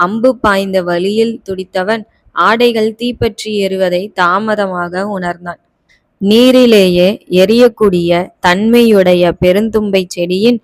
அம்பு பாய்ந்த வழியில் துடித்தவன் ஆடைகள் தீப்பற்றி எறிவதை தாமதமாக உணர்ந்தான். நீரிலேயே எரியக்கூடிய தன்மையுடைய பெருந்தும்பை செடியின்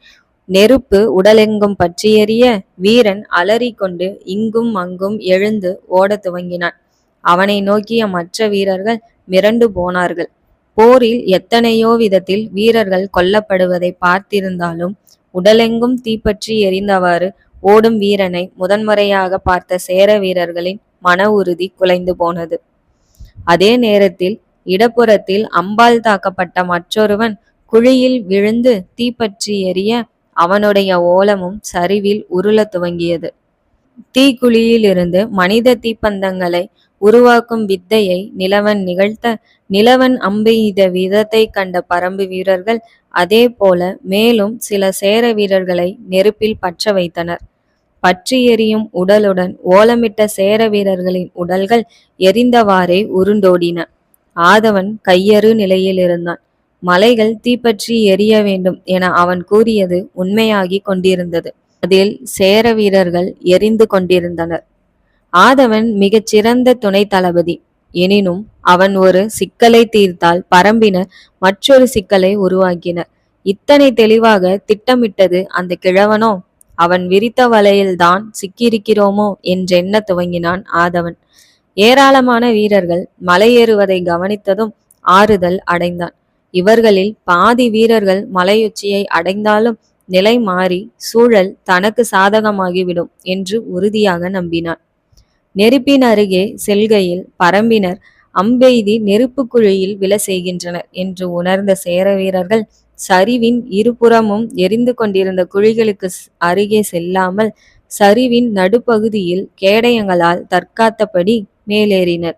நெருப்பு உடலெங்கும் பற்றி எறிய வீரன் அலறிக்கொண்டு இங்கும் அங்கும் எழுந்து ஓடத் துவங்கினான். அவனை நோக்கிய மற்ற வீரர்கள் மிரண்டு போனார்கள். போரில் எத்தனையோ விதத்தில் வீரர்கள் கொல்லப்படுவதை பார்த்திருந்தாலும் உடலெங்கும் தீப்பற்றி எரிந்தவாறு ஓடும் வீரனை முதன்முறையாக பார்த்த சேர வீரர்களின் மன உறுதி குலைந்து போனது. அதே நேரத்தில் இடப்புறத்தில் அம்பால் தாக்கப்பட்ட மற்றொருவன் குழியில் விழுந்து தீப்பற்றி எரிய அவனுடைய ஓலமும் சரிவில் உருளத் துவங்கியது. தீக்குழியிலிருந்து மனித தீப்பந்தங்களை உருவாக்கும் வித்தையை நிலவன் நிகழ்த்த, நிலவன் அம்பெய்த விதத்தை கண்ட பரம்பு வீரர்கள் அதே போல மேலும் சில சேர வீரர்களை நெருப்பில் பற்ற வைத்தனர். பற்றி எரியும் உடலுடன் ஓலமிட்ட சேர வீரர்களின் உடல்கள் எரிந்தவாறே உருண்டோடின. ஆதவன் கையறு நிலையில் இருந்தான். மலைகள் தீப்பற்றி எரிய வேண்டும் என அவன் கூறியது உண்மையாகி கொண்டிருந்தது. அதில் சேர வீரர்கள் எரிந்து கொண்டிருந்தனர். ஆதவன் மிகச் சிறந்த துணை தளபதி. எனினும் அவன் ஒரு சிக்கலை தீர்த்தால் பரம்பினர் மற்றொரு சிக்கலை உருவாக்கினர். இத்தனை தெளிவாக திட்டமிட்டது அந்த கிழவனோ? அவன் விரித்த வலையில்தான் சிக்கியிருக்கிறோமோ என்றெண்ண துவங்கினான் ஆதவன். ஏராளமான வீரர்கள் மலையேறுவதை கவனித்ததும் ஆறுதல் அடைந்தான். இவர்களில் பாதி வீரர்கள் மலையுச்சியை அடைந்தாலும் நிலை மாறி சூழல் தனக்கு சாதகமாகிவிடும் என்று உறுதியாக நம்பினான். நெருப்பின் அருகே செல்கையில் பரம்பினர் அம்பெய்தி நெருப்பு குழியில் விழ செய்கின்றனர் என்று உணர்ந்த சேர வீரர்கள் சரிவின் இருபுறமும் எரிந்து கொண்டிருந்த குழிகளுக்கு அருகே செல்லாமல் சரிவின் நடுப்பகுதியில் கேடயங்களால் தற்காத்தபடி மேலேறினர்.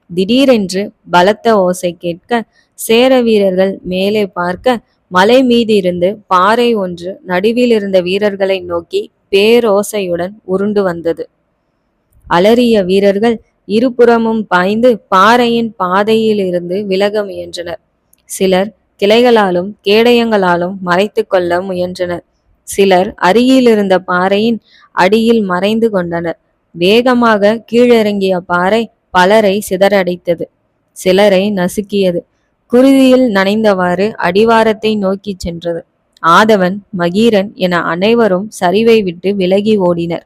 திடீரென்று பலத்த ஓசை கேட்க சேர வீரர்கள் மேலே பார்க்க மலை மீதிருந்து பாறை ஒன்று நடுவில் இருந்த வீரர்களை நோக்கி பேரோசையுடன் உருண்டு வந்தது. அலறிய வீரர்கள் இருபுறமும் பாய்ந்து பாறையின் பாதையில் இருந்து விலக முயன்றனர். சிலர் கிளைகளாலும் கேடயங்களாலும் மறைத்து கொள்ள முயன்றனர். சிலர் அருகிலிருந்த பாறையின் அடியில் மறைந்து கொண்டனர். வேகமாக கீழிறங்கிய பாறை பலரை சிதறடைத்தது, சிலரை நசுக்கியது. குருதியில் நனைந்தவாறு அடிவாரத்தை நோக்கி சென்றது. ஆதவன், மகீரன் என அனைவரும் சரிவை விட்டு விலகி ஓடினர்.